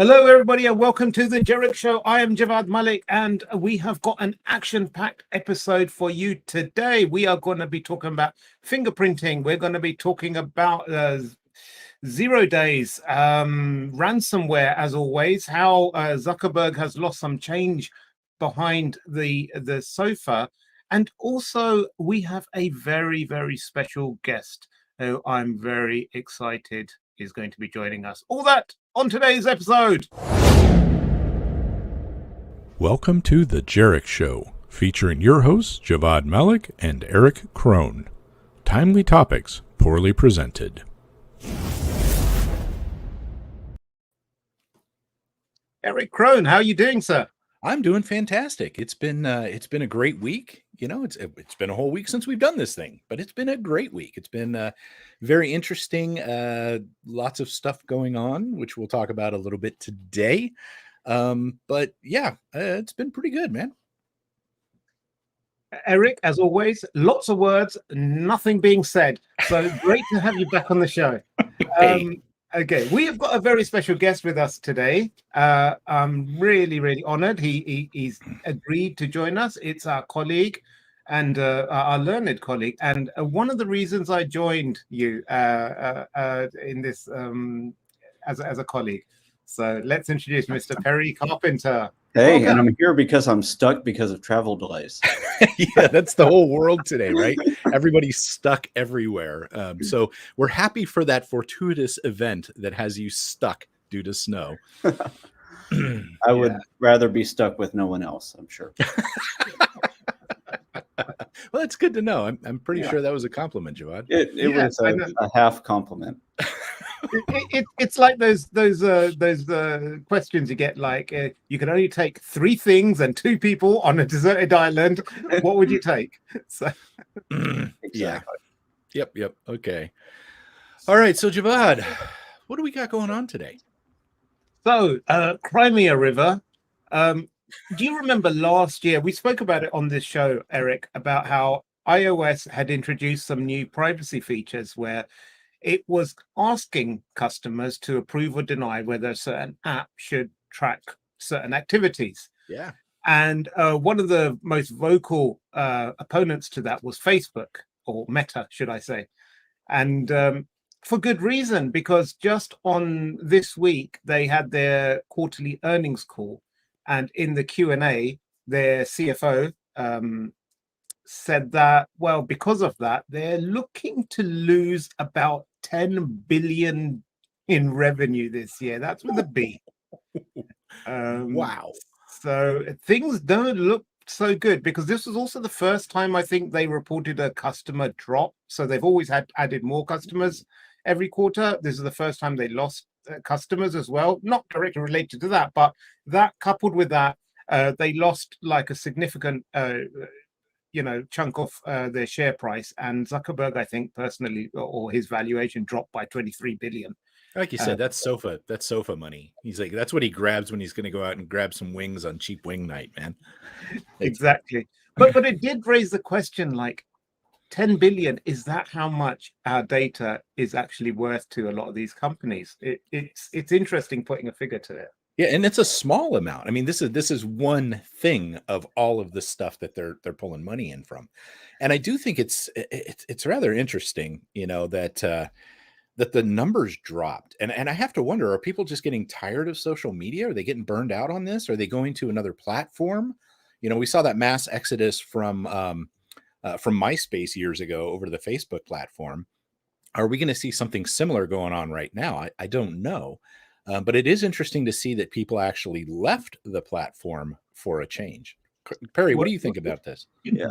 Hello, everybody, and welcome to the Jerich Show. I am Javvad Malik, and we have got an action-packed episode for you today. We are going to be talking about fingerprinting. We're going to be talking about 0 days, ransomware, as always, how Zuckerberg has lost some change behind the sofa. And also, we have a very, very special guest who I'm very excited is going to be joining us. All that on today's episode. Welcome to the Jerich Show, featuring your hosts, Javvad Malik and Erich Krohn. Timely topics, poorly presented. Erich Krohn, how are you doing, sir? I'm doing fantastic. It's been a great week. You know, it's been a whole week since we've done this thing, but it's been a great week. It's been very interesting. Lots of stuff going on, which we'll talk about a little bit today. But yeah, it's been pretty good, man. Erich, as always, lots of words, nothing being said. So great to have you back on the show. Okay, we have got a very special guest with us today. I'm really, really honored. He's agreed to join us. It's our colleague and our learned colleague. And one of the reasons I joined you in this as a colleague. So let's introduce Mr. Perry Carpenter. Hey, Welcome. and I'm here because I'm stuck because of travel delays. Yeah, that's the whole world today, right? Everybody's stuck everywhere. So we're happy for that fortuitous event that has you stuck due to snow. I would rather be stuck with no one else, I'm sure. Well, that's good to know. I'm pretty sure that was a compliment, Javvad. It was a half compliment. It's like those questions you get, like you can only take 3 things and 2 people on a deserted island. What would you take? So, Yeah. Yep. Okay. All right. So Javvad, what do we got going on today? So Crimea River. Do you remember last year we spoke about it on this show, Erich, about how iOS had introduced some new privacy features where it was asking customers to approve or deny whether a certain app should track certain activities. Yeah. And one of the most vocal opponents to that was Facebook, or Meta, should I say. And for good reason, because just on this week, they had their quarterly earnings call. And in the Q&A, their CFO said that, well, because of that, they're looking to lose about 10 billion in revenue this year. That's with a B. Wow. So things don't look so good, because this was also the first time I think they reported a customer drop. So they've always added more customers every quarter. This is the first time they lost customers as well, not directly related to that, but that coupled with that, they lost like a significant chunk of their share price, and Zuckerberg, I think personally, or his valuation dropped by 23 billion. Like you said, that's sofa money. He's like, that's what he grabs when he's going to go out and grab some wings on cheap wing night, man. Exactly. But it did raise the question, like, 10 billion, is that how much our data is actually worth to a lot of these companies? It's interesting putting a figure to it. Yeah, and it's a small amount. I mean, this is one thing of all of the stuff that they're pulling money in from. And I do think it's rather interesting, you know, that the numbers dropped. And I have to wonder, are people just getting tired of social media? Are they getting burned out on this? Are they going to another platform? You know, we saw that mass exodus from MySpace years ago over to the Facebook platform. Are we going to see something similar going on right now? I don't know. But it is interesting to see that people actually left the platform for a change. Perry, what do you think about this? Yeah,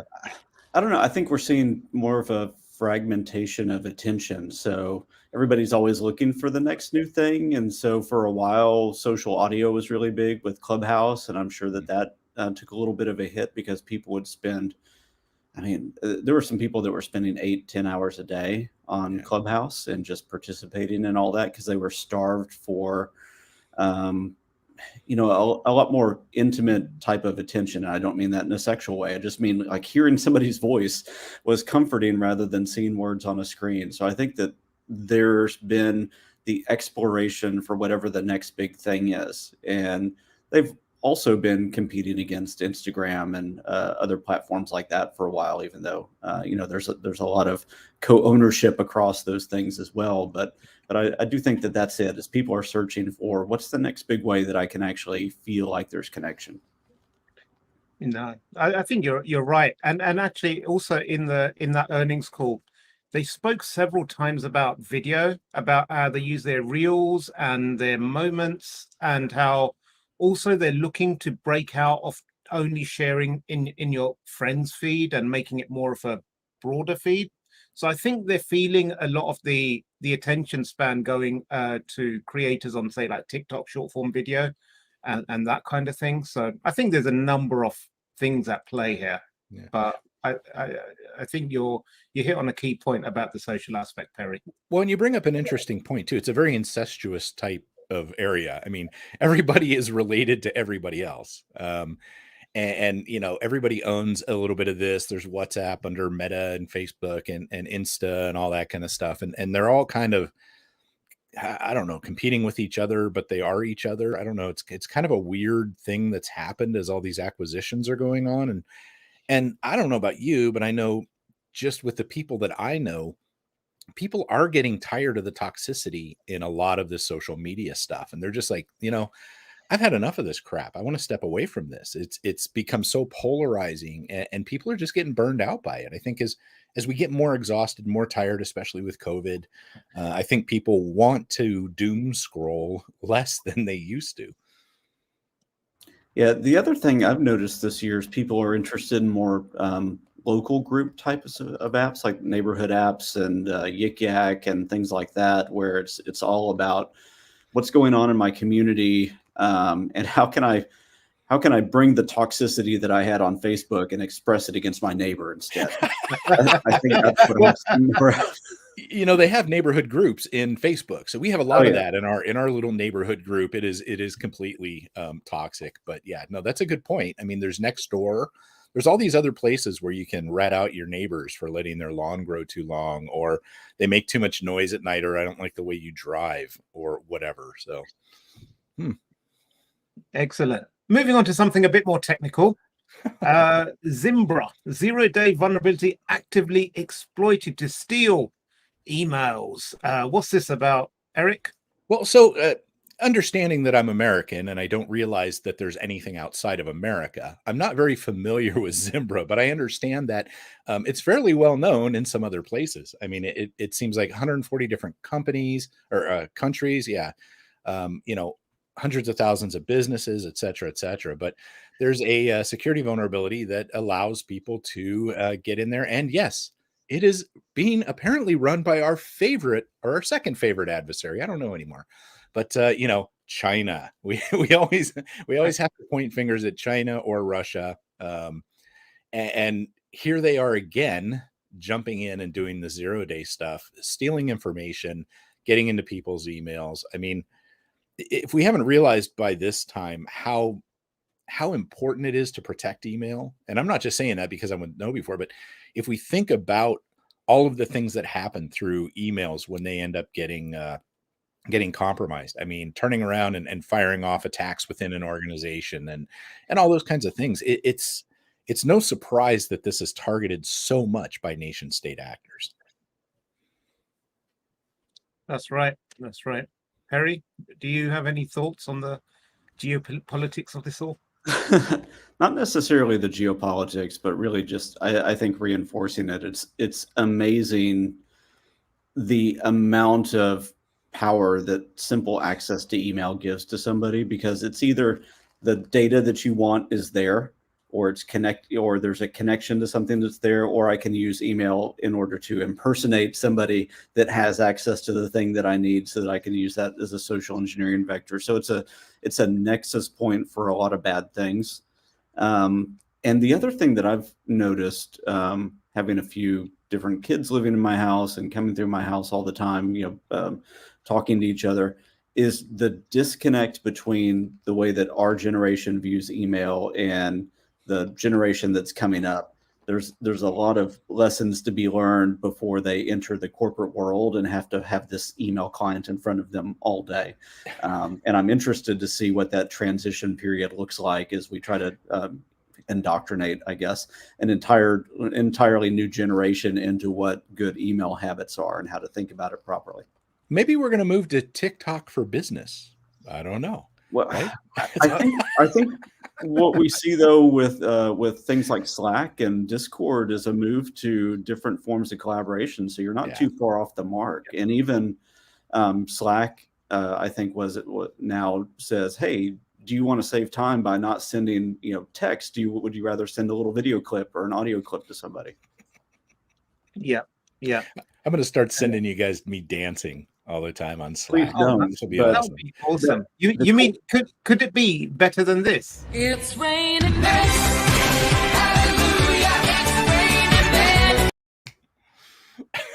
I don't know. I think we're seeing more of a fragmentation of attention. So everybody's always looking for the next new thing. And so for a while, social audio was really big with Clubhouse. And I'm sure that took a little bit of a hit because people would spend, I mean, there were some people that were spending 8-10 hours a day on Clubhouse and just participating in all that because they were starved for, a lot more intimate type of attention. And I don't mean that in a sexual way. I just mean like hearing somebody's voice was comforting rather than seeing words on a screen. So I think that there's been the exploration for whatever the next big thing is. And they've also been competing against Instagram and other platforms like that for a while, even though there's a lot of co-ownership across those things as well. But I do think that that's it, is people are searching for what's the next big way that I can actually feel like there's connection. No, I think you're right, and actually also in that earnings call, they spoke several times about video, about how they use their reels and their moments, and how also they're looking to break out of only sharing in your friends feed and making it more of a broader feed. So I think they're feeling a lot of the attention span going to creators on, say, like TikTok short form video and that kind of thing. So I think there's a number of things at play here. Yeah. But I think you hit on a key point about the social aspect, Perry. Well, and you bring up an interesting point too. It's a very incestuous type of area. I mean, everybody is related to everybody else. And everybody owns a little bit of this. There's WhatsApp under Meta and Facebook and Insta and all that kind of stuff. And they're all kind of, I don't know, competing with each other, but they are each other. I don't know. It's kind of a weird thing that's happened as all these acquisitions are going on. And I don't know about you, but I know just with the people that I know, people are getting tired of the toxicity in a lot of this social media stuff. And they're just like, I've had enough of this crap. I want to step away from this. It's become so polarizing, and people are just getting burned out by it. I think as we get more exhausted, more tired, especially with COVID, I think people want to doom scroll less than they used to. Yeah, the other thing I've noticed this year is people are interested in more local group types of apps, like neighborhood apps and Yik Yak and things like that, where it's all about what's going on in my community. And how can I bring the toxicity that I had on Facebook and express it against my neighbor instead? I think that's what I'm seeing more of. They have neighborhood groups in Facebook, so we have a lot of that in our little neighborhood group. It is completely toxic, but yeah, no, that's a good point. I mean, there's Nextdoor. There's all these other places where you can rat out your neighbors for letting their lawn grow too long, or they make too much noise at night, or I don't like the way you drive, or whatever. So. Excellent. Moving on to something a bit more technical. Zimbra, 0-day vulnerability actively exploited to steal emails. What's this about, Erich? Well, so understanding that I'm American and I don't realize that there's anything outside of America, I'm not very familiar with Zimbra, but I understand that it's fairly well known in some other places. I mean, it seems like 140 different companies or countries. Yeah. Hundreds of thousands of businesses, et cetera, but there's a security vulnerability that allows people to get in there. And yes, it is being apparently run by our second favorite adversary. I don't know anymore, but China. We always have to point fingers at China or Russia, and here they are again, jumping in and doing the 0-day stuff, stealing information, getting into people's emails. I mean, if we haven't realized by this time how important it is to protect email, and I'm not just saying that because I wouldn't know before, but if we think about all of the things that happen through emails when they end up getting compromised, I mean, turning around and firing off attacks within an organization and all those kinds of things, it's no surprise that this is targeted so much by nation state actors. That's right. Perry, do you have any thoughts on the geopolitics of this all? Not necessarily the geopolitics, but really just I think reinforcing it. It's amazing the amount of power that simple access to email gives to somebody, because it's either the data that you want is there, or or there's a connection to something that's there, or I can use email in order to impersonate somebody that has access to the thing that I need, so that I can use that as a social engineering vector. So it's a nexus point for a lot of bad things. And the other thing that I've noticed, having a few different kids living in my house and coming through my house all the time, talking to each other, is the disconnect between the way that our generation views email and the generation that's coming up. there's a lot of lessons to be learned before they enter the corporate world and have to have this email client in front of them all day. And I'm interested to see what that transition period looks like as we try to indoctrinate, I guess, an entirely new generation into what good email habits are and how to think about it properly. Maybe we're going to move to TikTok for business. I don't know. Well, right? I think what we see though with things like Slack and Discord is a move to different forms of collaboration. So you're not too far off the mark. And even Slack, I think now says, hey, do you want to save time by not sending text? Would you rather send a little video clip or an audio clip to somebody? Yeah. I'm going to start sending you guys me dancing all the time on Slack. Please don't. This will be But- awesome. That would be awesome. You mean could it be better than this? It's raining men. Hallelujah, it's raining men.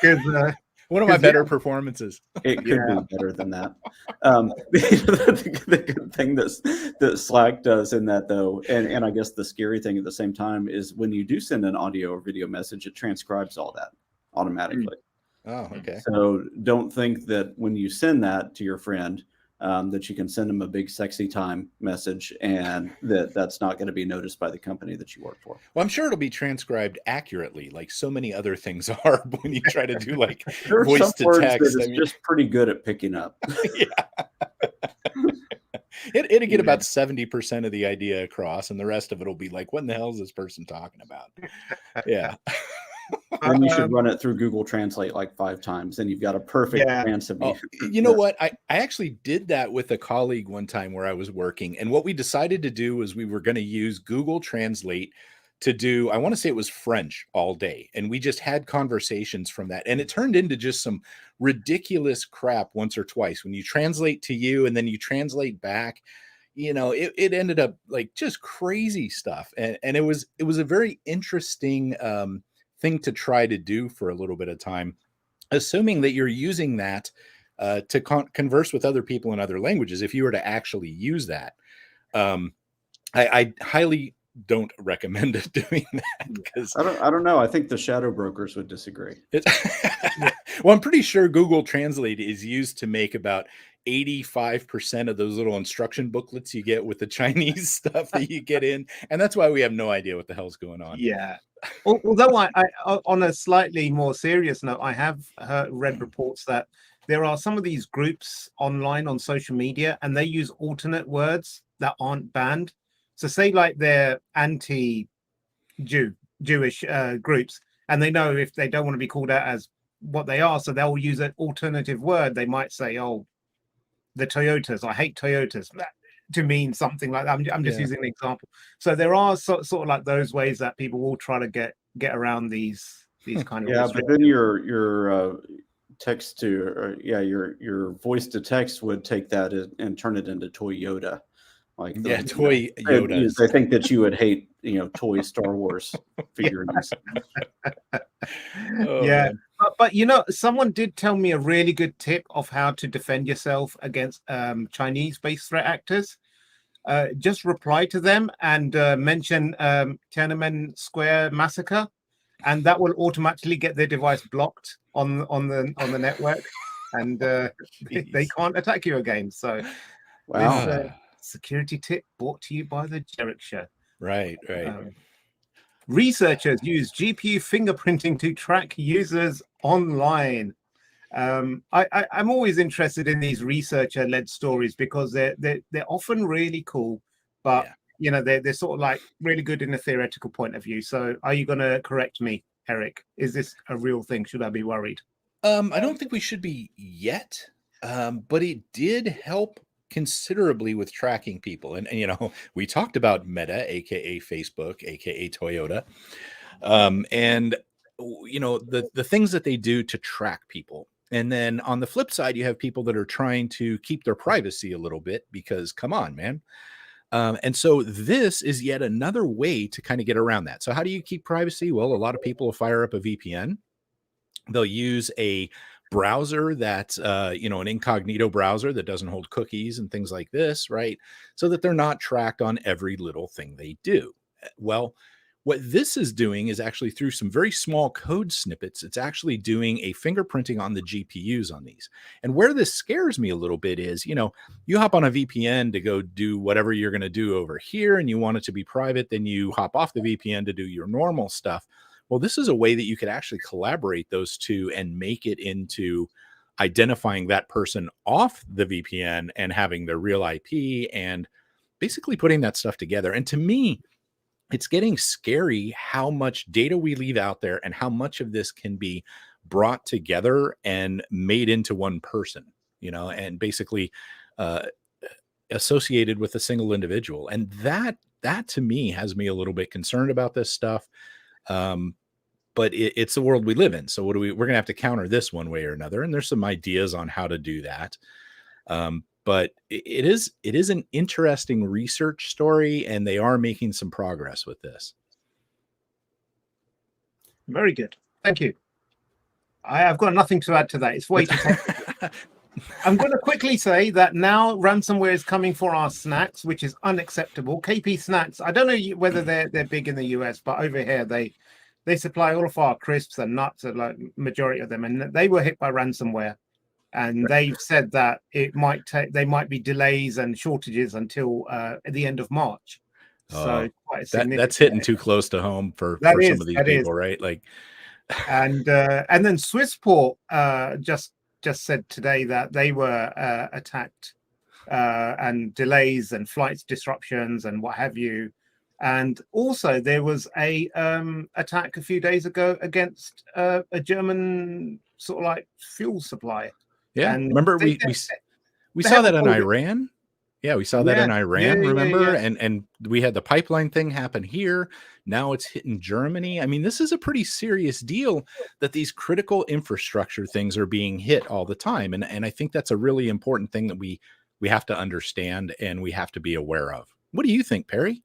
Because One of my better performances. It could be better than that. The good thing that Slack does in that, though, and I guess the scary thing at the same time is when you do send an audio or video message, it transcribes all that automatically. Oh, okay. So don't think that when you send that to your friend, that you can send them a big sexy time message and that's not going to be noticed by the company that you work for. Well, I'm sure it'll be transcribed accurately, like so many other things are when you try to do like There are voice some to words text. that it's just pretty good at picking up. It'll get about 70% of the idea across, and the rest of it will be like, what in the hell is this person talking about? Yeah. And you should run it through Google Translate like 5 times, and you've got a perfect chance of You know what? I actually did that with a colleague one time where I was working, and what we decided to do was we were going to use Google Translate to do, I want to say it was French all day, and we just had conversations from that, and it turned into just some ridiculous crap once or twice. When you translate to you and then you translate back, it ended up like just crazy stuff, and it was a very interesting thing to try to do for a little bit of time, assuming that you're using that to converse with other people in other languages. If you were to actually use that, I highly don't recommend doing that, because I don't know. I think the shadow brokers would disagree. Well, I'm pretty sure Google Translate is used to make about 85% of those little instruction booklets you get with the Chinese stuff that you get in, and that's why we have no idea what the hell's going on. Yeah. Although I on a slightly more serious note, I have read reports that there are some of these groups online on social media, and they use alternate words that aren't banned. So say like they're anti-Jewish groups, and they know if they don't want to be called out as what they are, so they'll use an alternative word. They might say, "Oh, the Toyotas, I hate Toyotas," to mean something like that. I'm just using an example. So there are sort of like those ways that people will try to get around these kind of but then your text to your voice to text would take that and turn it into Toyota. Like toy Yodas. I think that you would hate toy Star Wars figurines. Yeah. But someone did tell me a really good tip of how to defend yourself against Chinese-based threat actors. Just reply to them and mention Tiananmen Square massacre, and that will automatically get their device blocked on the network, and they can't attack you again. So, Wow. Security tip brought to you by the Jerich Show. Right. Researchers use GPU fingerprinting to track users online. I'm always interested in these researcher-led stories because they're often really cool, but they're sort of like really good in a theoretical point of view. So, are you going to correct me, Eric? Is this a real thing? Should I be worried? I don't think we should be yet, but it did help considerably with tracking people, and we talked about Meta, aka Facebook, aka Toyota, and the things that they do to track people. And then on the flip side, you have people that are trying to keep their privacy a little bit, because come on, man. And so this is yet another way to kind of get around that. So how do you keep privacy? Well, a lot of people will fire up a VPN. They'll use a browser that's an incognito browser that doesn't hold cookies and things like this, right? So that they're not tracked on every little thing they do. Well, What this is doing is actually through some very small code snippets, it's actually doing a fingerprinting on the GPUs on these. And where this scares me a little bit is, you hop on a VPN to go do whatever you're going to do over here, and you want it to be private, then you hop off the VPN to do your normal stuff. Well, this is a way that you could actually collaborate those two and make it into identifying that person off the VPN and having their real IP and basically putting that stuff together. And to me, it's getting scary how much data we leave out there and how much of this can be brought together and made into one person, and basically associated with a single individual. And that to me has me a little bit concerned about this stuff. But it's the world we live in. So we're going to have to counter this one way or another. And there's some ideas on how to do that. But it is an interesting research story, and they are making some progress with this. Very good. Thank you. I've got nothing to add to that. It's way too technical. I'm going to quickly say that now ransomware is coming for our snacks, which is unacceptable. KP Snacks, I don't know whether they're big in the US, but over here they supply all of our crisps and nuts, like majority of them, and they were hit by ransomware. And they've said that there might be delays and shortages until the end of March. So that's hitting too close to home for some of these people, right? Like, and then Swissport just said today that they were attacked and delays and flights disruptions and what have you. And also there was a attack a few days ago against a German sort of like fuel supply. Yeah, and remember we saw that in Iran. Yeah, we saw that in Iran, remember? Yeah. And we had the pipeline thing happen here. Now it's hitting Germany. I mean, this is a pretty serious deal that these critical infrastructure things are being hit all the time. And I think that's a really important thing that we have to understand and we have to be aware of. What do you think, Perry?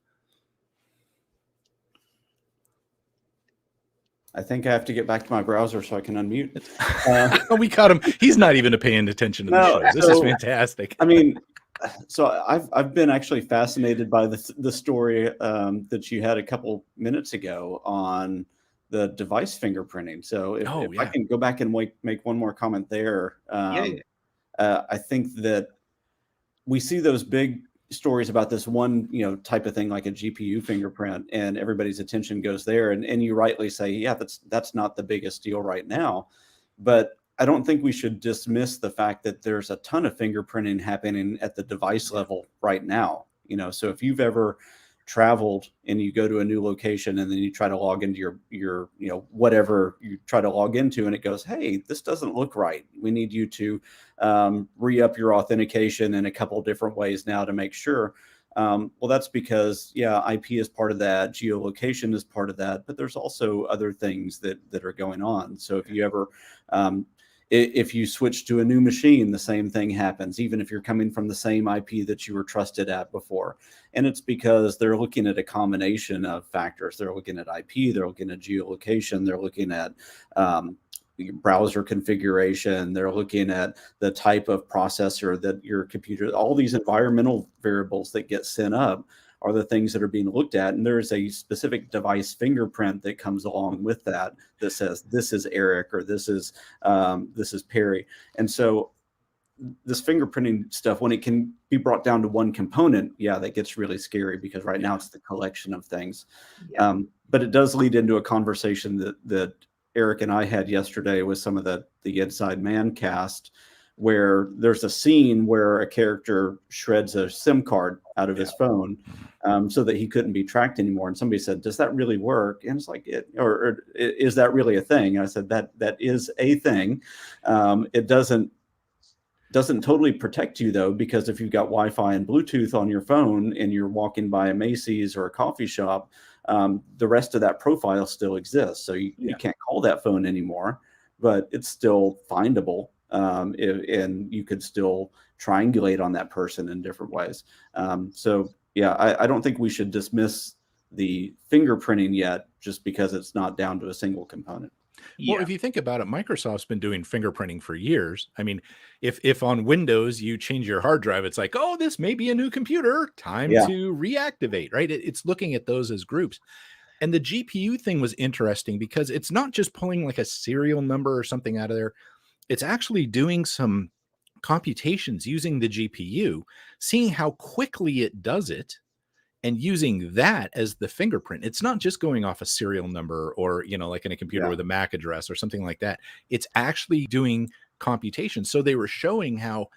I think I have to get back to my browser so I can unmute. We caught him. He's not even paying attention to the shows. This is fantastic. I mean, so I've been actually fascinated by the story that you had a couple minutes ago on the device fingerprinting. So if I can go back and make one more comment there, I think that we see those big stories about this one, type of thing like a GPU fingerprint, and everybody's attention goes there. And you rightly say, yeah, that's not the biggest deal right now. But I don't think we should dismiss the fact that there's a ton of fingerprinting happening at the device level right now. So if you've ever traveled and you go to a new location and then you try to log into your whatever you try to log into, and it goes, hey, this doesn't look right. We need you to re-up your authentication in a couple of different ways now to make sure. Well, that's because, IP is part of that, geolocation is part of that, but there's also other things that are going on. So if you ever, if you switch to a new machine, the same thing happens, even if you're coming from the same IP that you were trusted at before. And it's because they're looking at a combination of factors. They're looking at IP, they're looking at geolocation, they're looking at browser configuration, they're looking at the type of processor that your computer, all these environmental variables that get sent up are the things that are being looked at. And there's a specific device fingerprint that comes along with that says, this is Erich, or this is Perry. And so this fingerprinting stuff, when it can be brought down to one component, that gets really scary, because right now it's the collection of things. But it does lead into a conversation that Erich and I had yesterday with some of the Inside Man cast, where there's a scene where a character shreds a SIM card out of his phone so that he couldn't be tracked anymore. And somebody said, does that really work? And it's like, or is that really a thing? And I said, that is a thing. It doesn't totally protect you, though, because if you've got Wi-Fi and Bluetooth on your phone and you're walking by a Macy's or a coffee shop, the rest of that profile still exists. So you can't call that phone anymore, but it's still findable. And you could still triangulate on that person in different ways. I don't think we should dismiss the fingerprinting yet, just because it's not down to a single component. Well, if you think about it, Microsoft's been doing fingerprinting for years. I mean, if on Windows you change your hard drive, it's like, oh, this may be a new computer, time to reactivate, right? It's looking at those as groups. And the GPU thing was interesting because it's not just pulling like a serial number or something out of there. It's actually doing some computations using the GPU, seeing how quickly it does it, and using that as the fingerprint. It's not just going off a serial number or, like in a computer with a MAC address or something like that. It's actually doing computation. So they were showing how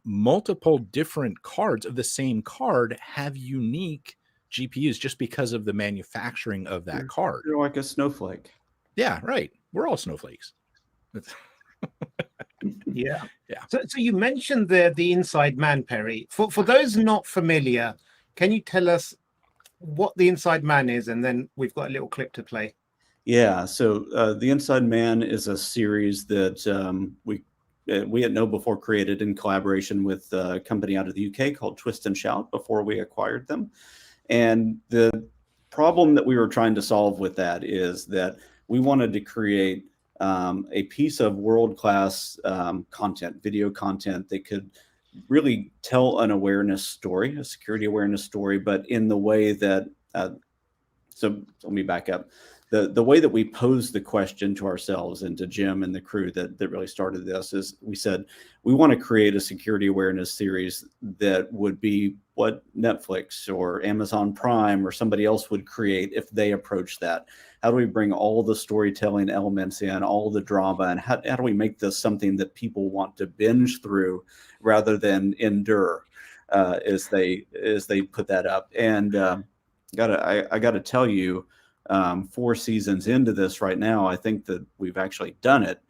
multiple different cards of the same card have unique GPUs just because of the manufacturing of that card. You're like a snowflake. Yeah, right. We're all snowflakes. Yeah. Yeah. So you mentioned the inside man, Perry. For those not familiar, can you tell us what the inside man is? And then we've got a little clip to play. Yeah. So the Inside Man is a series that we at Know Before created in collaboration with a company out of the UK called Twist and Shout before we acquired them. And the problem that we were trying to solve with that is that we wanted to create a piece of world-class content, video content that could really tell an awareness story, a security awareness story, but in the way that, so let me back up. The way that we posed the question to ourselves and to Jim and the crew that really started this is we said, we want to create a security awareness series that would be what Netflix or Amazon Prime or somebody else would create if they approach that. How do we bring all the storytelling elements in, all the drama, and how do we make this something that people want to binge through rather than endure as they put that up? And I gotta tell you, 4 seasons into this right now, I think that we've actually done it.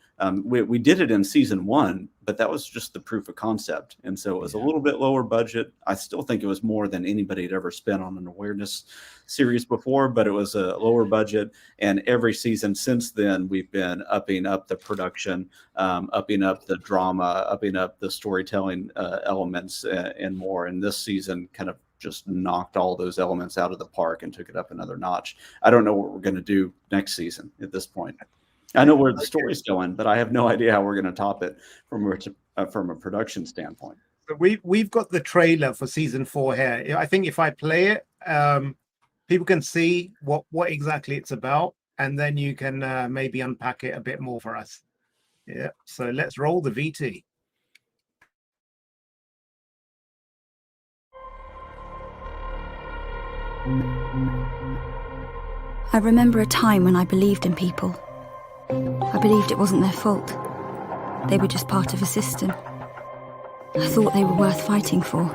We did it in season 1, but that was just the proof of concept. And so it was a little bit lower budget. I still think it was more than anybody had ever spent on an awareness series before, but it was a lower budget. And every season since then, we've been upping up the production, upping up the drama, upping up the storytelling elements and more. And this season kind of just knocked all those elements out of the park and took it up another notch. I don't know what we're going to do next season at this point. I know where the story's going, but I have no idea how we're going to top it from a production standpoint. We've got the trailer for season 4 here. I think if I play it, people can see what exactly it's about, and then you can maybe unpack it a bit more for us. Yeah. So let's roll the VT. I remember a time when I believed in people. I believed it wasn't their fault. They were just part of a system. I thought they were worth fighting for.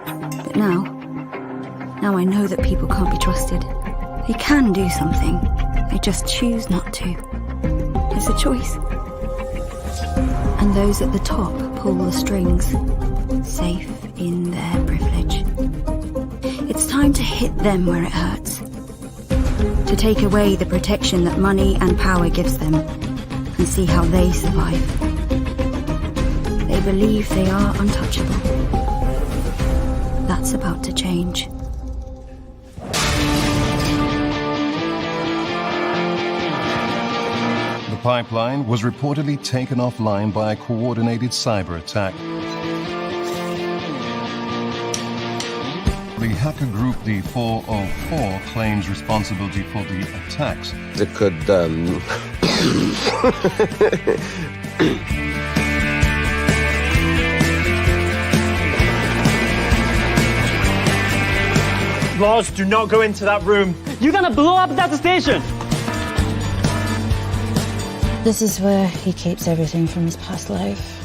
But now I know that people can't be trusted. They can do something. They just choose not to. It's a choice. And those at the top pull the strings, safe in their privilege. It's time to hit them where it hurts. To take away the protection that money and power gives them and see how they survive. They believe they are untouchable. That's about to change. The pipeline was reportedly taken offline by a coordinated cyber attack. The hacker group, the 404, claims responsibility for the attacks. It could, Lars, do not go into that room. You're gonna blow up that station! This is where he keeps everything from his past life.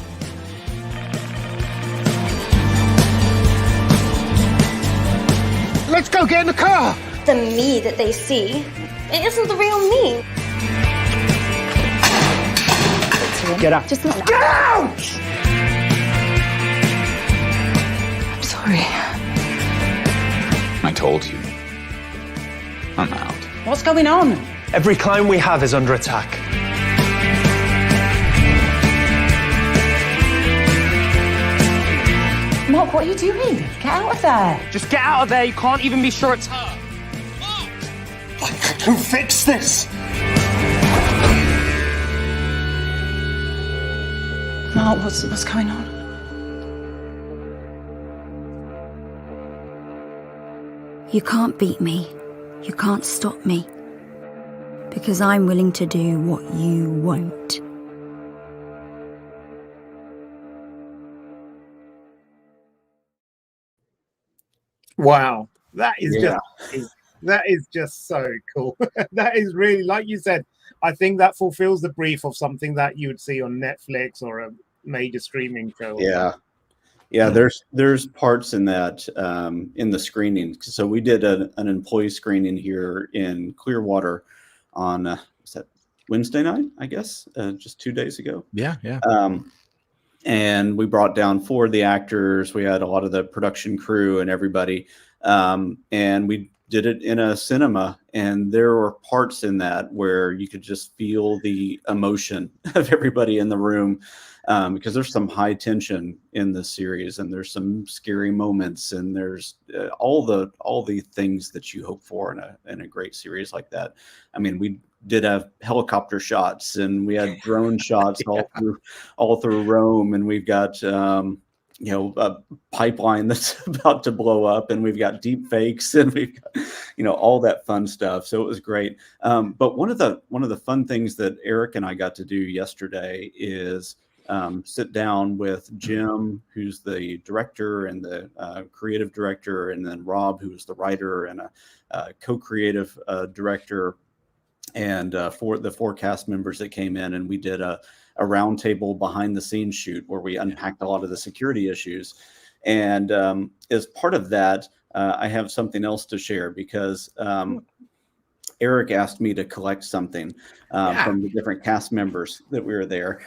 Let's go get in the car! The me that they see, it isn't the real me. Get out. Just let Get out! I'm sorry. I told you. I'm out. What's going on? Every client we have is under attack. Mark, what are you doing? Get out of there. Just get out of there. You can't even be sure it's her. Who fixed this? Mark, what's going on? You can't beat me. You can't stop me, because I'm willing to do what you won't. Wow, that is Yeah. just so cool. That is really, like you said, I think that fulfills the brief of something that you would see on Netflix or a major streaming show. Yeah, there's parts in that in the screening. So we did an employee screening here in Clearwater on was that Wednesday night, I guess, just 2 days ago. Yeah. And we brought down 4 of the actors. We had a lot of the production crew and everybody, and we did it in a cinema. And there were parts in that where you could just feel the emotion of everybody in the room. Because there's some high tension in this series, and there's some scary moments, and there's all the things that you hope for in a great series like that. I mean, we did have helicopter shots, and we had drone shots all through Rome, and we've got a pipeline that's about to blow up, and we've got deep fakes, and we've got all that fun stuff. So it was great. But one of the fun things that Eric and I got to do yesterday is sit down with Jim, who's the director and the creative director, and then Rob, who is the writer and a co-creative director, and for the 4 cast members that came in, and we did a roundtable behind the scenes shoot where we unpacked a lot of the security issues. And as part of that, I have something else to share, because Eric asked me to collect something from the different cast members that we were there.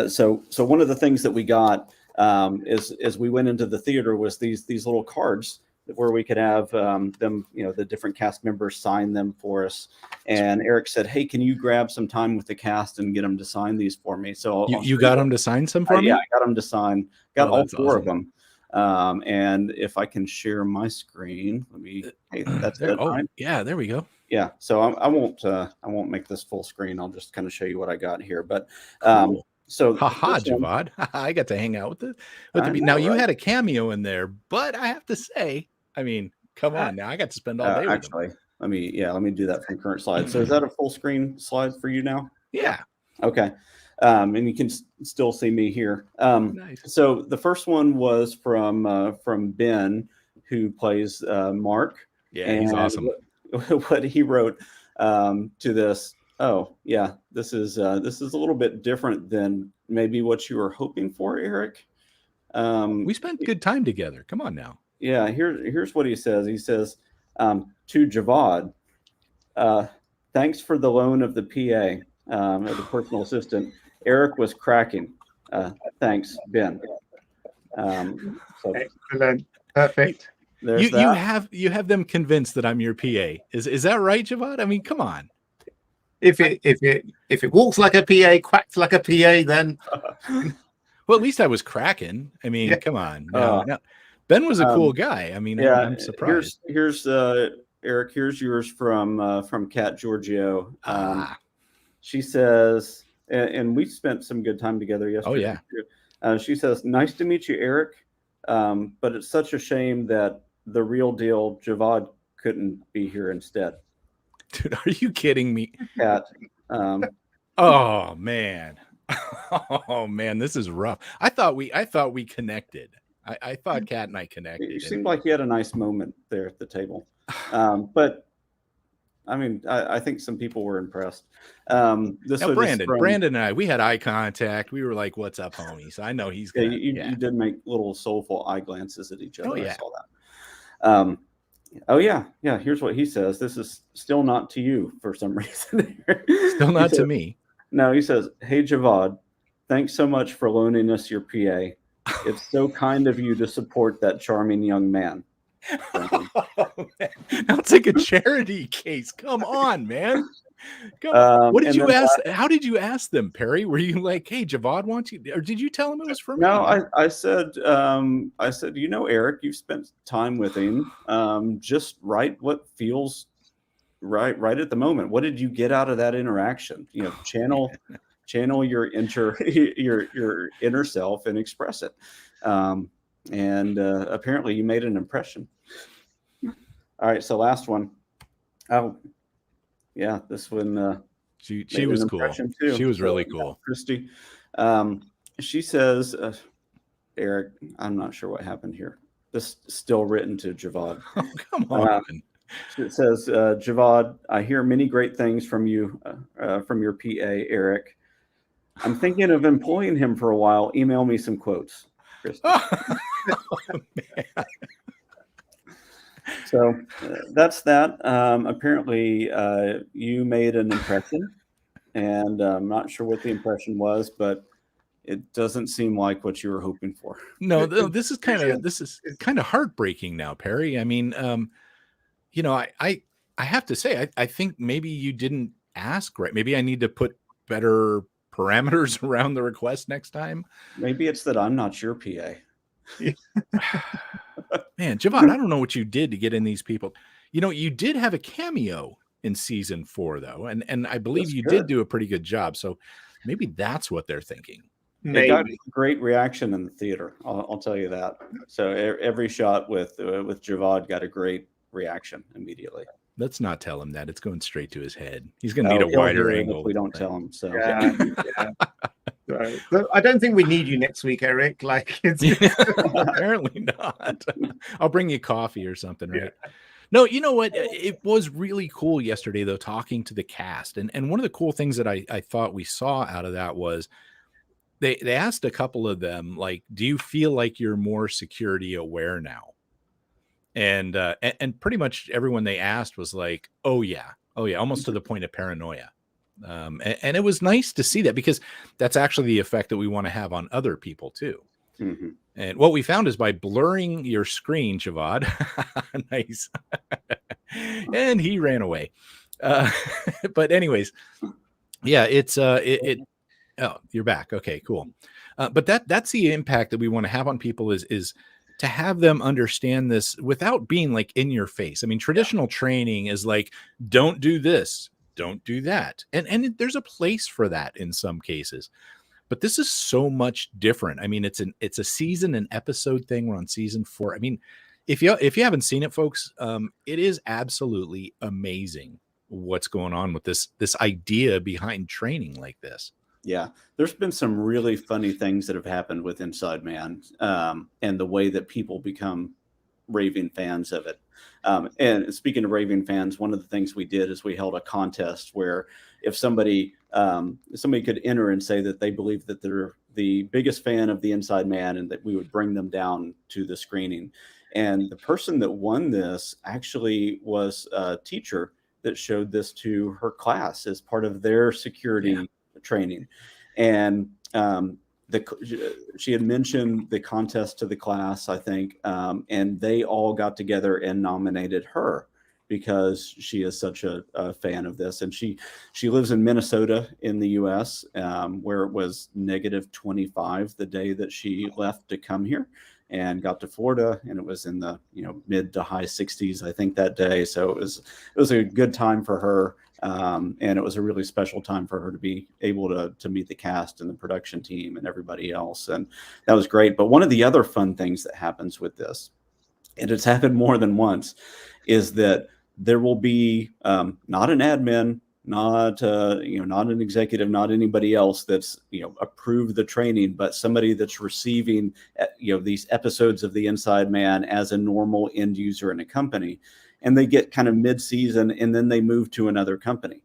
So one of the things that we got as we went into the theater was these little cards where we could have them, the different cast members sign them for us. And Eric said, "Hey, can you grab some time with the cast and get them to sign these for me?" So you got them to sign some for me? Yeah, I got them to sign. Got all 4 awesome. of them. And if I can share my screen, let me. Hey, that's there. it. Oh, right? yeah, there we go. Yeah, so I won't make this full screen. I'll just kind of show you what I got here. But Cool. so haha, Javad, I got to hang out with the now you had a cameo in there, but I have to say, I mean, come on now, I got to spend all day with them. Let me do that from current slide. So is that a full screen slide for you now? Yeah. Okay. And you can still see me here. Nice. So the first one was from Ben, who plays Mark. Yeah, he's awesome. What he wrote to this. Oh yeah, this is a little bit different than maybe what you were hoping for, Eric. We spent good time together. Come on now. Yeah, here's what he says. He says to Javvad, thanks for the loan of the PA, of the personal assistant. Eric was cracking. Thanks, Ben. Excellent. Perfect. You have them convinced that I'm your PA. Is that right, Javad? I mean, come on. If it walks like a PA, quacks like a PA, then well, at least I was cracking. I mean, come on. No. Ben was a cool guy. I mean, I'm surprised. Here's Eric. Here's yours from Kat Giorgio. She says, and we spent some good time together yesterday. Oh yeah. She says, "Nice to meet you, Eric. But it's such a shame that the real deal Javad couldn't be here instead." Dude, are you kidding me? Kat. Oh man. Oh man, this is rough. I thought we connected. I thought Kat and I connected. You seemed like you had a nice moment there at the table. But I mean, I think some people were impressed. Brandon and I, we had eye contact. We were like, "What's up, homies?" I know he's gonna, you did make little soulful eye glances at each other. Oh, yeah. I saw that. Oh yeah. Here's what he says. This is still not to you for some reason. Still not to me. No, he says, "Hey Javad, thanks so much for loaning us your PA. It's so kind of you to support that charming young man." Oh, man. Now it's like a charity case. Come on, man. What did you ask? How did you ask them, Perry? Were you like, "Hey, Javad wants you," or did you tell him it was for me? No, I said, Eric, you've spent time with him. Just write what feels right at the moment. What did you get out of that interaction? Channel your inner self and express it. And apparently you made an impression. All right, so last one. Oh, yeah, this one. She made was an cool. impression too. She was So, really yeah, cool. Christy. She says, Eric, I'm not sure what happened here. This is still written to Javvad. Oh, come on. It says, Javvad, I hear many great things from you, from your PA, Eric. I'm thinking of employing him for a while. Email me some quotes, Christy. Oh, man. So that's that. Apparently, you made an impression, and I'm not sure what the impression was, but it doesn't seem like what you were hoping for. No, this is kind of heartbreaking now, Perry. I mean, I have to say, I think maybe you didn't ask right. Maybe I need to put better parameters around the request next time. Maybe it's that I'm not your PA. Man, Javvad, I don't know what you did to get in these people. You did have a cameo in season 4, though, and I believe That's you good. did do a pretty good job. So maybe that's what they're thinking. It got great reaction in the theater. I'll tell you that. So every shot with Javvad got a great reaction immediately. Let's not tell him that. It's going straight to his head. He's going to need a he'll wider hear it angle. if we don't tell him. So Yeah. Right. But I don't think we need you next week, Eric. Like, it's Apparently not. I'll bring you coffee or something, right? Yeah. No, you know what? It was really cool yesterday, though, talking to the cast. And one of the cool things that I thought we saw out of that was they asked a couple of them, like, do you feel like you're more security aware now? And pretty much everyone they asked was like, oh yeah, almost to the point of paranoia. And it was nice to see that, because that's actually the effect that we want to have on other people too. Mm-hmm. And what we found is by blurring your screen, Javvad, nice. And he ran away. But anyways, yeah, it's oh, you're back. Okay, cool. But that's the impact that we want to have on people is to have them understand this without being like in your face. I mean, traditional training is like, don't do this, don't do that. And there's a place for that in some cases, but this is so much different. I mean, it's a season and episode thing. We're on season 4. I mean, if you haven't seen it, folks, it is absolutely amazing what's going on with this idea behind training like this. Yeah, there's been some really funny things that have happened with Inside Man, and the way that people become raving fans of it. And speaking of raving fans, one of the things we did is we held a contest where if somebody could enter and say that they believe that they're the biggest fan of the Inside Man, and that we would bring them down to the screening. And the person that won this actually was a teacher that showed this to her class as part of their security training. And she had mentioned the contest to the class, I think, and they all got together and nominated her because she is such a fan of this. And she lives in Minnesota in the US, where it was -25 the day that she left to come here, and got to Florida, and it was in the mid to high 60s, I think, that day. So it was a good time for her. And it was a really special time for her to be able to meet the cast and the production team and everybody else. And that was great. But one of the other fun things that happens with this, and it's happened more than once, is that there will be not an admin, not an executive, not anybody else that's approved the training, but somebody that's receiving these episodes of the Inside Man as a normal end user in a company. And they get kind of mid-season, and then they move to another company.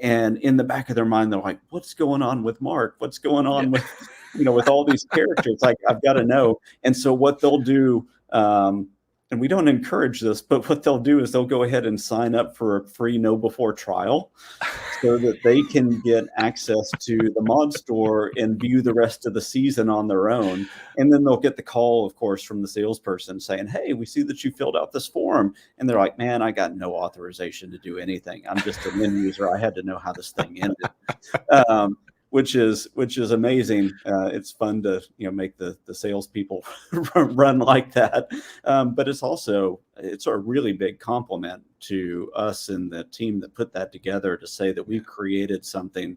And in the back of their mind, they're like, what's going on with Mark? What's going on with, with all these characters? Like, I've got to know. And so what they'll do, and we don't encourage this, but what they'll do is they'll go ahead and sign up for a free Know Before trial so that they can get access to the mod store and view the rest of the season on their own. And then they'll get the call, of course, from the salesperson saying, hey, we see that you filled out this form. And they're like, man, I got no authorization to do anything. I'm just an end user. I had to know how this thing ended. Which is amazing. It's fun to make the salespeople run like that, but it's a really big compliment to us and the team that put that together to say that we've created something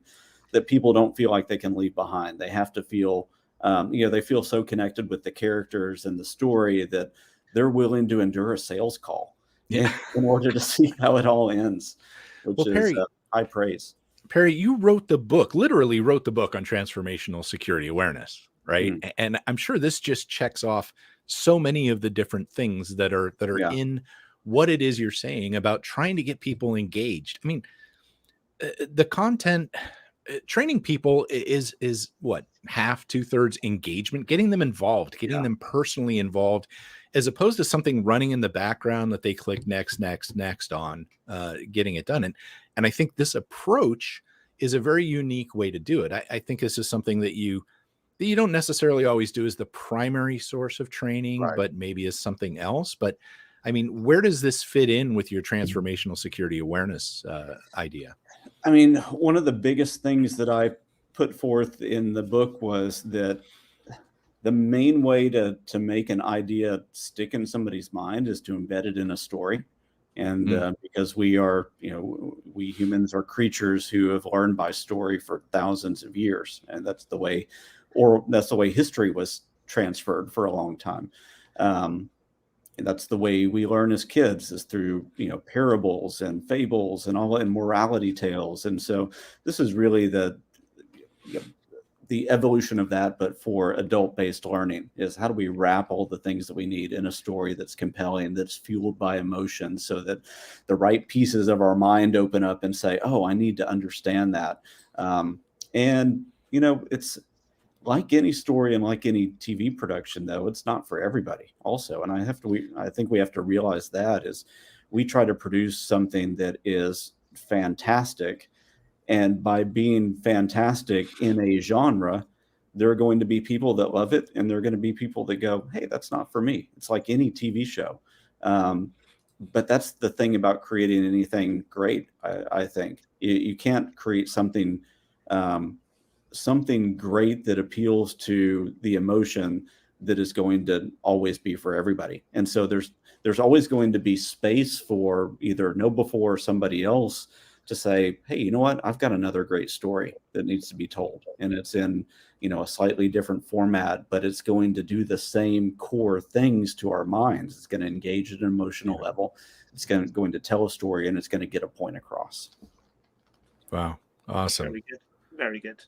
that people don't feel like they can leave behind. They have to feel they feel so connected with the characters and the story that they're willing to endure a sales call. in order to see how it all ends, which Well, is Perry, high praise. Perry, you wrote the book, literally wrote the book on transformational security awareness, right? And I'm sure this just checks off so many of the different things that are in what it is you're saying about trying to get people engaged. I mean, the content training people is what, half, 2/3 engagement, getting them involved, getting them personally involved, as opposed to something running in the background that they click next on, getting it done. And I think this approach is a very unique way to do it. I think this is something that you don't necessarily always do as the primary source of training, but maybe as something else. But I mean, where does this fit in with your transformational security awareness idea? I mean, one of the biggest things that I put forth in the book was that the main way to make an idea stick in somebody's mind is to embed it in a story. And because we humans are creatures who have learned by story for thousands of years. And that's the way history was transferred for a long time. And that's the way we learn as kids, is through, parables and fables and morality tales. And so this is really the evolution of that, but for adult-based learning, is how do we wrap all the things that we need in a story that's compelling, that's fueled by emotion, so that the right pieces of our mind open up and say, oh, I need to understand that. It's like any story and like any TV production, though, it's not for everybody also. And I think we have to realize that is we try to produce something that is fantastic. And by being fantastic in a genre, there are going to be people that love it, and there are going to be people that go, hey, that's not for me. It's like any TV show. But that's the thing about creating anything great, I think. You can't create something great that appeals to the emotion that is going to always be for everybody. And so there's always going to be space for either KnowBe4 or somebody else to say, hey, you know what? I've got another great story that needs to be told. And it's in, a slightly different format, but it's going to do the same core things to our minds. It's going to engage at an emotional level. It's going to tell a story, and it's going to get a point across. Wow. Awesome. Very good. Very good.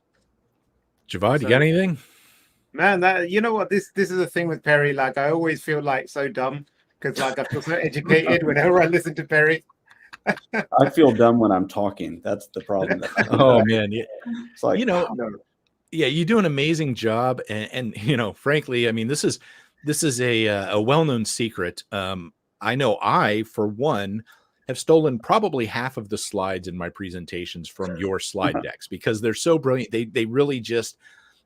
Javad, you got anything? Man, this is the thing with Perry. Like, I always feel like so dumb because like I feel so educated whenever I listen to Perry. I feel dumb when I'm talking. That's the problem. Oh man, yeah. It's like, yeah, you do an amazing job, and frankly, I mean, this is a well-known secret. I know I, for one, have stolen probably half of the slides in my presentations from your slide decks because they're so brilliant. They really just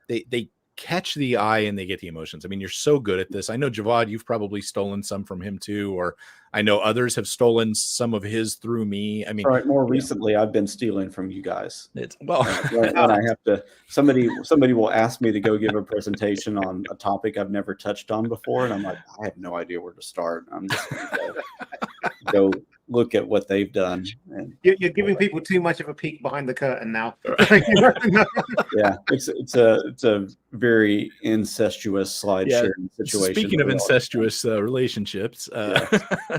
they catch the eye and they get the emotions. I mean, you're so good at this. I know, Javad, you've probably stolen some from him too, or I know others have stolen some of his through me. I mean, more recently, I've been stealing from you guys. When I have to, somebody will ask me to go give a presentation on a topic I've never touched on before, and I'm like, I have no idea where to start. I'm just going to go look at what they've done. And you're giving people too much of a peek behind the curtain now. Yeah, it's a very incestuous slide sharing situation. Speaking of incestuous relationships,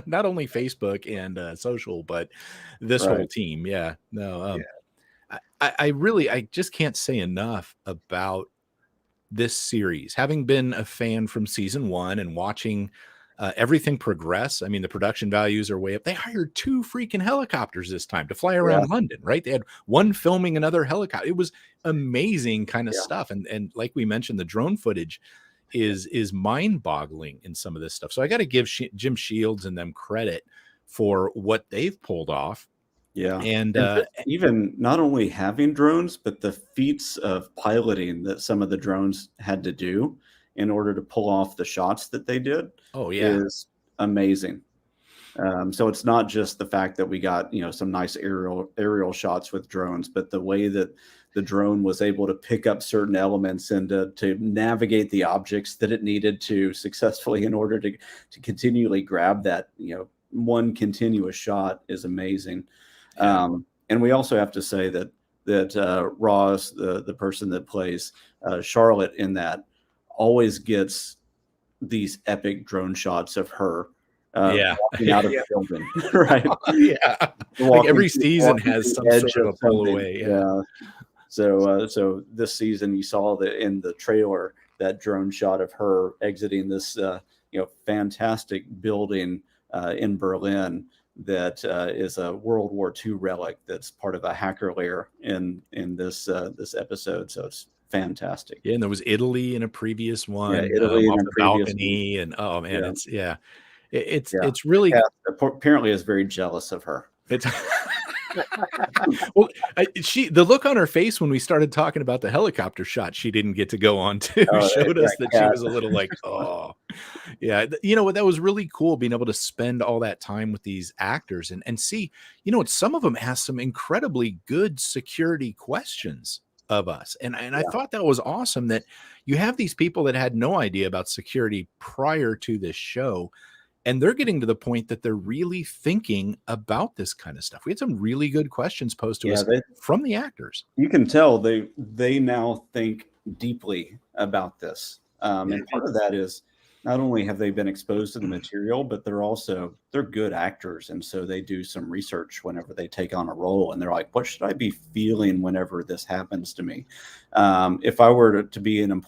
not only Facebook and social, but this whole team. Yeah, no, I just can't say enough about this series. Having been a fan from season 1 and watching everything progress. I mean, the production values are way up. They hired 2 freaking helicopters this time to fly around London, right? They had one filming another helicopter. It was amazing kind of stuff. And like we mentioned, the drone footage is mind-boggling in some of this stuff. So I got to give Jim Shields and them credit for what they've pulled off. Yeah. And even not only having drones, but the feats of piloting that some of the drones had to do in order to pull off the shots that they did. Is amazing. So it's not just the fact that we got, some nice aerial shots with drones, but the way that the drone was able to pick up certain elements and to navigate the objects that it needed to successfully in order to continually grab that, one continuous shot is amazing. And we also have to say that Roz, the person that plays Charlotte in that, always gets these epic drone shots of her walking out of the building, right? Yeah, like every season has some sort of a pull away. Yeah. So this season you saw in the trailer that drone shot of her exiting this fantastic building in Berlin that is a World War II relic that's part of a hacker lair in this episode. So it's fantastic. Yeah, and there was Italy in a previous one. Yeah, Italy off in a the previous balcony, and oh man, yeah. it's really apparently is very jealous of her. It's well, the look on her face when we started talking about the helicopter shot she didn't get to go on too showed us that she was a little like, oh, yeah. You know what? That was really cool being able to spend all that time with these actors and see, some of them asked some incredibly good security questions of us. And I thought that was awesome that you have these people that had no idea about security prior to this show. And they're getting to the point that they're really thinking about this kind of stuff. We had some really good questions posed to us from the actors. You can tell they now think deeply about this. And part of that is not only have they been exposed to the material, but they're good actors. And so they do some research whenever they take on a role. And they're like, what should I be feeling whenever this happens to me? If I were to be in an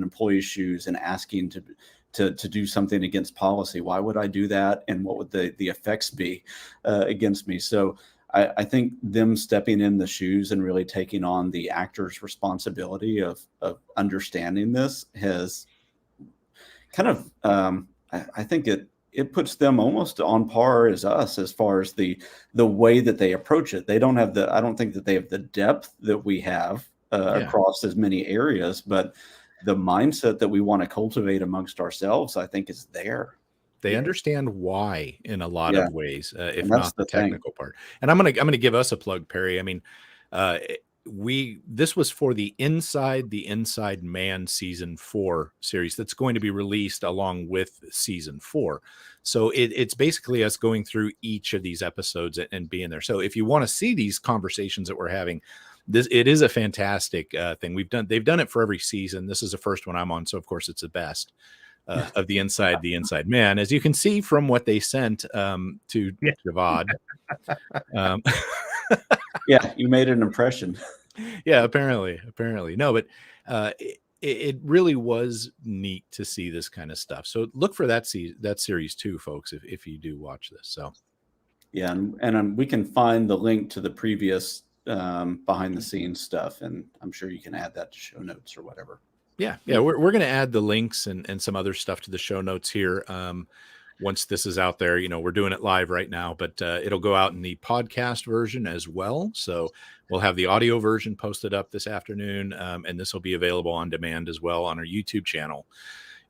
employee's shoes and asking to do something against policy, why would I do that? And what would the effects be against me? So I think them stepping in the shoes and really taking on the actor's responsibility of understanding this has kind of, I think it puts them almost on par as us as far as the way that they approach it. They don't have I don't think that they have the depth that we have across as many areas, but the mindset that we want to cultivate amongst ourselves, I think, is there. They understand why in a lot of ways, if not the technical part. And I'm gonna give us a plug, Perry. I mean, this was for the Inside Man season 4 series that's going to be released along with season 4. So it's basically us going through each of these episodes and being there. So if you want to see these conversations that we're having, it is a fantastic thing. They've done it for every season. This is the first one I'm on, so of course it's the best of the Inside Man, as you can see from what they sent to Javvad. Yeah, you made an impression. Yeah, apparently. No, but it really was neat to see this kind of stuff. So look for that series too, folks, if you do watch this. So yeah, and we can find the link to the previous behind the scenes stuff, and I'm sure you can add that to show notes or whatever. Yeah, we're going to add the links and some other stuff to the show notes here. Once this is out there, we're doing it live right now, but it'll go out in the podcast version as well. So we'll have the audio version posted up this afternoon, and this will be available on demand as well on our YouTube channel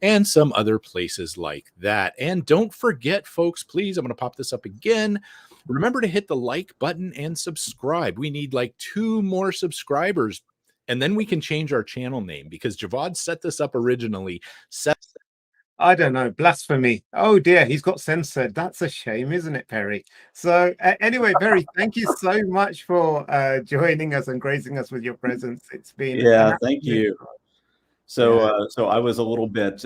and some other places like that. And don't forget, folks, please, I'm going to pop this up again. Remember to hit the like button and subscribe. We need like 2 more subscribers, and then we can change our channel name, because Javvad set this up originally. I don't know, blasphemy. Oh dear, he's got censored. That's a shame, isn't it, Perry? So anyway, Perry, thank you so much for joining us and gracing us with your presence. It's been thank you. So I was a little bit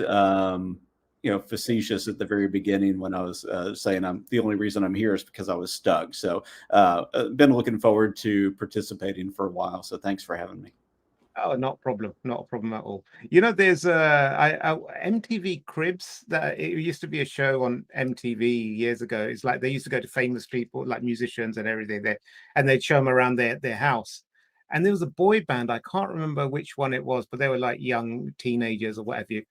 facetious at the very beginning when I was saying the only reason I'm here is because I was stuck. So been looking forward to participating for a while. So thanks for having me. Oh, not a problem at all. There's MTV Cribs. That it used to be a show on MTV years ago. It's like they used to go to famous people, like musicians and everything there, and they'd show them around their house. And there was a boy band. I can't remember which one it was, but they were like young teenagers or whatever.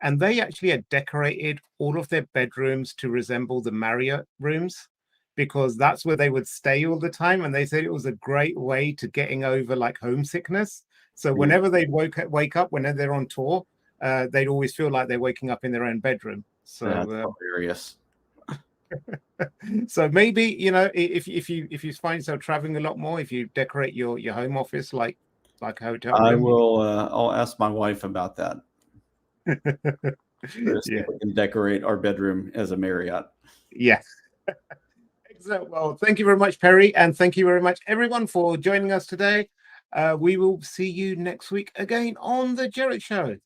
And they actually had decorated all of their bedrooms to resemble the Marriott rooms, because that's where they would stay all the time. And they said it was a great way to getting over like homesickness. So whenever they wake up, whenever they're on tour, they'd always feel like they're waking up in their own bedroom. So that's hilarious. So maybe if you find yourself traveling a lot more, if you decorate your home office like a hotel room, I will. I'll ask my wife about that. We can decorate our bedroom as a Marriott. Yeah. Excellent. Well, thank you very much, Perry, and thank you very much, everyone, for joining us today. We will see you next week again on the Jerich Show.